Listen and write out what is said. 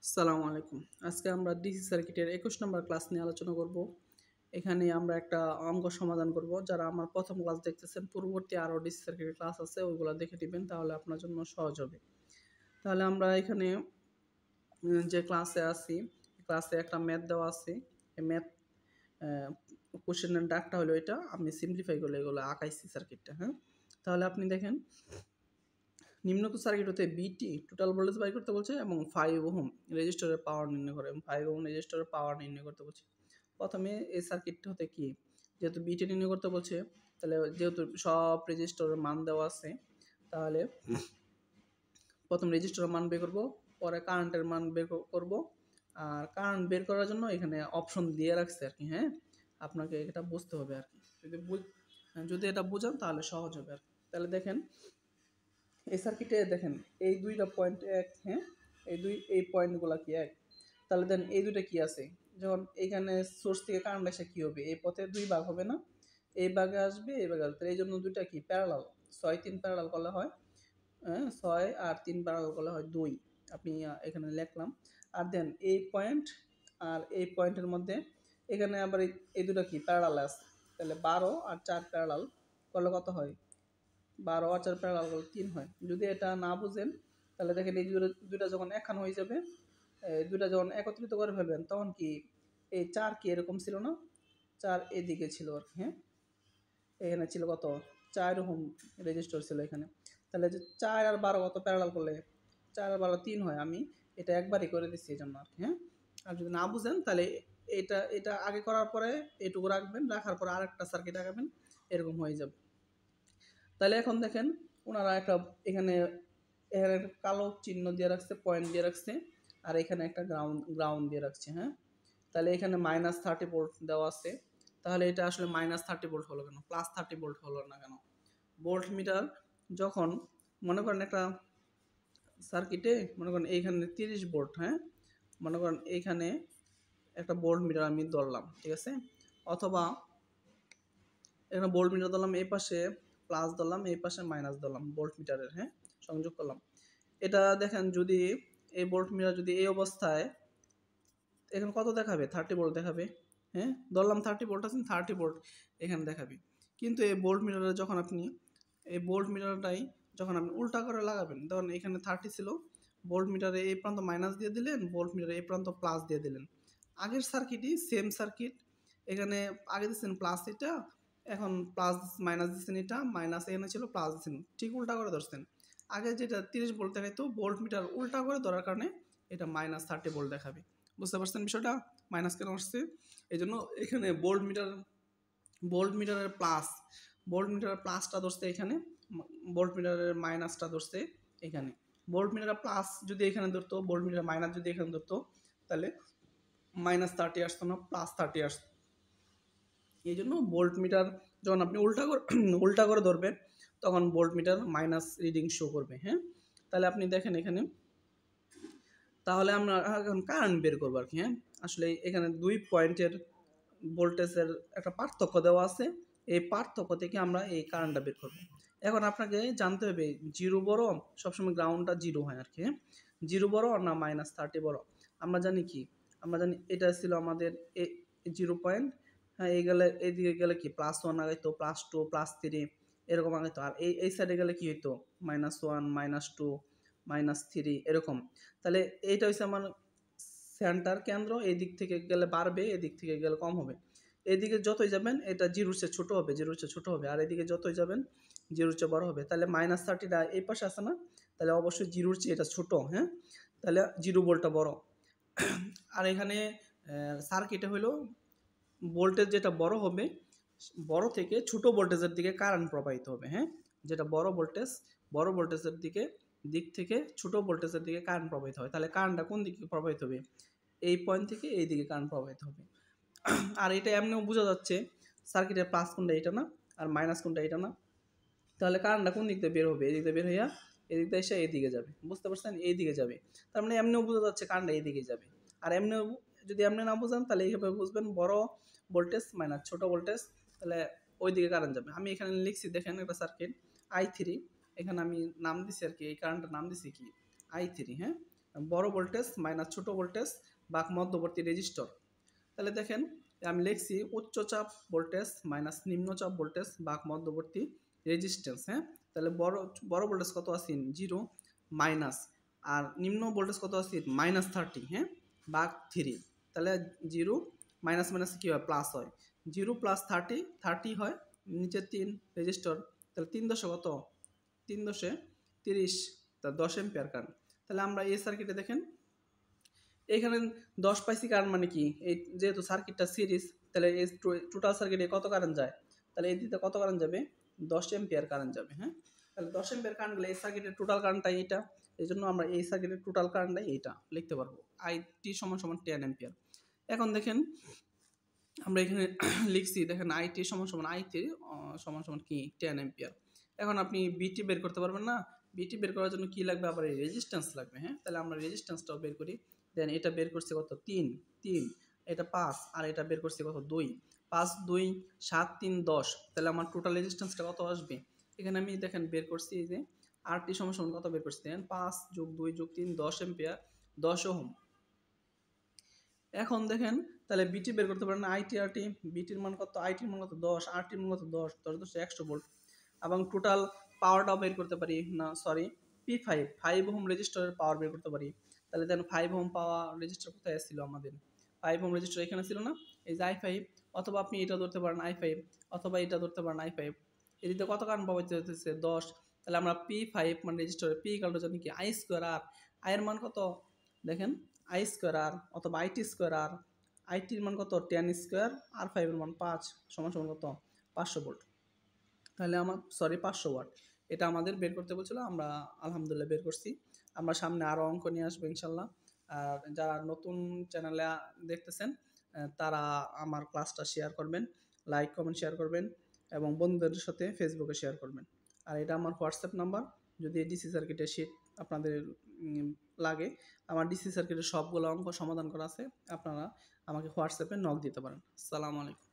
আসসালামু আলাইকুম। আজকে আমরা ডিসি সার্কিটের ২১ নম্বর ক্লাস নিয়ে আলোচনা করব। এখানে আমরা একটা অঙ্ক সমাধান করব। যারা আমার প্রথম ক্লাস দেখতেছেন, পূর্ববর্তী আরও ডিসি সার্কিটের ক্লাস আছে, ওইগুলো দেখে নিবেন, তাহলে আপনার জন্য সহজ হবে। তাহলে আমরা এখানে যে ক্লাসে আছি, ক্লাসে একটা ম্যাথ দেওয়া আছে। এই ম্যাথ কোশ্চেনের ডাকটা হলো এটা, আমি সিম্পলিফাই করলে এগুলো আঁকাইছি সার্কিটটা, হ্যাঁ? তাহলে আপনি দেখেন, নিম্নোক্ত সার্কিট হতে বিটি টোটাল ভোল্টেজ বাই করতে বলছে এবং 5 ওহম রেজিস্টরের পাওয়ার নির্ণয় করে এবং 5 ওহম রেজিস্টরের পাওয়ার নির্ণয় করতে বলছে। প্রথমে এই সার্কিটটা হতে কি, যেহেতু বিটি নির্ণয় করতে বলছে, তাহলে যেহেতু সব রেজিস্টরের মান দেওয়া আছে, তাহলে প্রথম রেজিস্টরের মান বের করব, পরে কারেন্টের মান বের করব। আর কারেন্ট বের করার জন্য এখানে অপশন দিয়ে রাখছে আর কি, হ্যাঁ? আপনাকে এটা বুঝতে হবে আর কি। যদি এটা বুঝান তাহলে সহজ হবে আর কি। তাহলে দেখেন, এই সার্কিটে দেখেন এই দুইটা পয়েন্ট এক, হ্যাঁ? এই পয়েন্টগুলো কি এক? তাহলে দেন এই দুইটা কি আছে? যখন এখানে সোর্স থেকে কারেন্ট আসে কি হবে? এই পথে দুই ভাগ হবে না? এই ভাগে আসবে, এই ভাগে আসবে। এই জন্য দুইটা কি প্যারালাল। 6 3 প্যারালাল করলে হয়, হ্যাঁ? 6 আর 3 প্যারালাল করলে হয় 2। আপনি এখানে লিখলাম। আর দেন এই পয়েন্ট আর এই পয়েন্টের মধ্যে এখানে আবার এই দুটো কি প্যারালাল আছে। তাহলে 12 আর 4 প্যারালাল করলে কত হয়? 12 আর 4 প্যারালাল করলে 3 হয়। যদি এটা না বুঝেন তাহলে দেখেন এই দুইটা যখন একখান হয়ে যাবে, দুইটা যখন একত্রিত করে ফেলবেন, তখন কি এই 4 কি এরকম ছিল না? 4 এদিকে ছিল আর কি, হ্যাঁ? এখানে ছিল কত? 4 ওহম রেজিস্টর ছিল এখানে। তাহলে যে 4 আর 12 কত প্যারালাল করলে? 4 আর 12 3 হয়। আমি এটা একবারই করে দিচ্ছি এই জন্য আর কি, হ্যাঁ? আর যদি না বুঝেন তাহলে এটা আগে করার পরে এটুকু রাখবেন, রাখার পরে আরেকটা সার্কিট আঁকাবেন, এরকম হয়ে যাবে। তাহলে এখন দেখেন, ওনারা একটা এখানে এখানে একটা কালো চিহ্ন দিয়ে রাখছে, পয়েন্ট দিয়ে রাখছে, আর এখানে একটা গ্রাউন্ড দিয়ে রাখছে, হ্যাঁ? তাহলে এখানে -30 ভোল্ট দেওয়া আছে। তাহলে এটা আসলে -30 ভোল্ট হলো কেন, +30 ভোল্ট হলো না কেন? ভোল্ট মিটার যখন, মনে করেন একটা সার্কিটে, মনে করেন এইখানে 30 ভোল্ট, হ্যাঁ? মনে করেন এইখানে একটা ভোল্ট মিটার আমি ধরলাম, ঠিক আছে? অথবা এখানে ভোল্ট মিটার ধরলাম, এই পাশে প্লাস ধরলাম, এই পাশে মাইনাস ধরলাম ভোল্ট মিটারের, হ্যাঁ? সংযোগ করলাম। এটা দেখেন, যদি এই ভোল্ট মিটার যদি এই অবস্থায়, এখানে কত দেখাবে? 30 ভোল্ট দেখাবে, হ্যাঁ? ধরলাম 30 ভোল্ট আছে, 30 ভোল্ট এখানে দেখাবে। কিন্তু এই ভোল্ট মিটারে যখন আপনি এই ভোল্ট মিটারটাই যখন আপনি উল্টা করে লাগাবেন, তখন এখানে 30 ছিল, ভোল্ট মিটারে এই প্রান্ত মাইনাস দিয়ে দিলেন, ভোল্ট মিটারে এই প্রান্ত প্লাস দিয়ে দিলেন। আগের সার্কিটই সেম সার্কিট, এখানে আগে দিচ্ছেন প্লাস, এটা এখন প্লাস মাইনাস দিচ্ছেন, এটা মাইনাস এখানে ছিল, প্লাস দিচ্ছেন, ঠিক উল্টা করে ধরছেন। আগে যেটা 30 ভোল্ট দেখাইতো, ভোল্ট মিটার উল্টা করে ধরার কারণে এটা -30 ভোল্ট দেখাবে। বুঝতে পারছেন বিষয়টা? মাইনাস কেন আসছে? এই জন্য এখানে ভোল্ট মিটারের প্লাসটা ধরছে এখানে, ভোল্ট মিটারের মাইনাসটা ধরছে এখানে। ভোল্ট মিটারের প্লাস যদি এখানে ধরতো, ভোল্ট মিটারের মাইনাস যদি এখানে ধরতো, তাহলে -30 আসতো না, +30 আসতো। এই জন্য ভোল্ট মিটার যখন আপনি উল্টা করে ধরবেন, তখন volt metre minus reading show করবে, হ্যাঁ? তাহলে আপনি দেখেন এখানে, তাহলে আমরা এখন কারেন্ট বের করবো আর কি, হ্যাঁ? আসলে এখানে 2 পয়েন্টের ভোল্টেজের একটা পার্থক্য দেওয়া আছে, এই পার্থক্য থেকে আমরা এই কারেন্টটা বের করবো। এখন আপনাকে জানতে হবে, জিরো বড়, সবসময় গ্রাউন্ডটা জিরো হয় আর কি, হ্যাঁ? জিরো বড় না -30 বড়? আমরা জানি কি, আমরা জানি এটা ছিল আমাদের 0 পয়েন্ট, হ্যাঁ? এইদিকে গেলে কি +1 আগাইতো, +2 +3 এরকম আগাইতো। আর এই সাইডে গেলে কি হইতো? -1 -2 -3 এরকম। তাহলে এইটা হচ্ছে আমার সেন্টার, কেন্দ্র। এই দিক থেকে গেলে বাড়বে, এদিক থেকে গেলে কম হবে। এদিকে যতই যাবেন এটা জিরোর চেয়ে ছোট হবে, জিরোর চেয়ে ছোট হবে। আর এদিকে যতই যাবেন জিরোর চেয়ে বড় হবে। তাহলে -30টা এই পাশে আছে না? তাহলে অবশ্যই জিরোর চেয়ে এটা ছোট, হ্যাঁ? তাহলে 0 ভোল্টটা বড়। আর এখানে সার্কিটে হলো ভোল্টেজ যেটা বড় হবে, বড় থেকে ছোট ভোল্টেজের দিকে কারেন্ট প্রবাহিত হবে, হ্যাঁ? যেটা বড় ভোল্টেজের দিক থেকে ছোট ভোল্টেজের দিকে কারেন্ট প্রবাহিত হয়। তাহলে কারেন্টটা কোন দিকে প্রবাহিত হবে? এই পয়েন্ট থেকে এই দিকে কারেন্ট প্রবাহিত হবে। আর এটা এমনিও বোঝা যাচ্ছে, সার্কিটের প্লাস কোনটা এটা না, আর মাইনাস কোনটা এটা না। তাহলে কারেন্টটা কোন দিক দিয়ে বের হবে? এদিক দিয়ে বের হইয়া এদিক দিয়ে এসে এইদিকে যাবে। বুঝতে পারছেন? এইদিকে যাবে। তার মানে এমনিও বোঝা যাচ্ছে কারেন্টটা এইদিকে যাবে। আর এমনিও যদি এমনি না বোঝেন তাহলে এইভাবে বুঝবেন, বড় ভোল্টেজ মাইনাস ছোট ভোল্টেজ, তাহলে ওই দিকে কারেন্ট যাবে। আমি এখানে লিখছি, দেখেন একটা সার্কিট I3, এখানে আমি নাম দিছি আর কি, এই কারেন্টের নাম দিছি কি? I3, হ্যাঁ? বড় ভোল্টেজ মাইনাস ছোট ভোল্টেজ ভাগ মধ্যবর্তী রেজিস্টর। তাহলে দেখেন আমি লিখছি উচ্চ চাপ ভোল্টেজ মাইনাস নিম্নচাপ ভোল্টেজ ভাগ মধ্যবর্তী রেজিস্ট্যান্স। হ্যাঁ, তাহলে বড় ভোল্টেজ কত আছে 0 মাইনাস, আর নিম্ন ভোল্টেজ কত আছে -30, হ্যাঁ, ভাগ 3। তাহলে 0 মাইনাস মাইনাস কী হয় প্লাস হয়, 0 + 30 হয়, নিচে 3 রেজিস্টর, তাহলে 3 দশে কত 3 দশে 30, তা 10 এম্পিয়ার কারেন্ট। তাহলে আমরা এই সার্কিটে দেখেন এখানে 10 পাইছি, কারেন্ট মানে কি, এই যেহেতু সার্কিটটা সিরিজ, তাহলে এই টোটাল সার্কিটে কত কারেন্ট যায়, তাহলে এই দিকে কত কারেন্ট যাবে 10 এম্পিয়ার কারেন্ট যাবে। হ্যাঁ, তাহলে 10 এম্পিয়ার কারেন্ট গেলে এই সার্কিটের টোটাল কারেন্টটা এইটা, এই জন্য আমরা এই সার্কিটের টোটাল কারেন্টটা এইটা লিখতে পারবো, আইটি সমান সমান 10 এম্পিয়ার। এখন দেখেন আমরা এখানে লিখছি, দেখেন আইটি সমান সমান আইটি সমান সমান কি 10 এম্পিয়ার। এখন আপনি বিটি বের করতে পারবেন না, বিটি বের করার জন্য কি লাগবে, আবার এই রেজিস্ট্যান্স লাগবে। হ্যাঁ, তাহলে আমরা রেজিস্ট্যান্সটাও বের করি। দেন এটা বের করছে কত 3, এটা 5, আর এটা বের করছে কত 2, 5 2 7 3 10। তাহলে আমার টোটাল রেজিস্ট্যান্সটা কত আসবে, এখানে আমি দেখেন বের করছি এই যে আরটি সমান সমান কত বের করছি, দেখেন 5 + 2 + 3 10 এম্পিয়ার, 10 ওহম। এখন দেখেন তাহলে বিটি বের করতে পারেন না, আইটি আরটি, বিটির মান কত, আইটির মান কত 10, আরটির মান কত 10, 10 10 100 ভোল্ট। এবং টোটাল পাওয়ারটাও বের করতে পারি, না সরি P5 5 ওহম রেজিস্টরের পাওয়ার বের করতে পারি। তাহলে দেখেন 5 ওহম পাওয়ার রেজিস্টার কোথায় ছিল আমাদের, 5 ওহম রেজিস্টার এখানে ছিল না, এই যে i5, অথবা আপনি এটা ধরতে পারেন i5, অথবা এটা ধরতে পারেন i5। এদিকে কত কারেন্ট পাওয়া যেতেছে 10। তাহলে আমরা P5 মানে রেজিস্টারে P ইকুয়াল টু জানি কি I স্কয়ার আর, I এর মান কত দেখেন I স্কয়ার আর, অথবা IT স্কয়ার আর, আইটির মান কত 10 স্কয়ার, আর 5 এর মান 5 সমান সমান কত 500 ভোল্ট। তাহলে আমার সরি 500 ওয়াট, এটা আমাদের বের করতে বলছিল, আমরা আলহামদুলিল্লাহ বের করছি। আমরা সামনে আরও অঙ্ক নিয়ে আসবো ইনশাল্লাহ। আর যারা নতুন চ্যানেলে দেখতেছেন তারা আমার ক্লাসটা শেয়ার করবেন, লাইক কমেন্ট শেয়ার করবেন, এবং বন্ধুদের সাথে ফেসবুকে শেয়ার করবেন। আর এটা আমার হোয়াটসঅ্যাপ নাম্বার, যদি ডিসি সার্কিটের শিট আপনাদের লাগে, আমার ডিসি সার্কিটের সবগুলো অঙ্ক সমাধান করা আছে, আপনারা আমাকে হোয়াটসঅ্যাপে নক দিতে পারেন। আসসালামু আলাইকুম।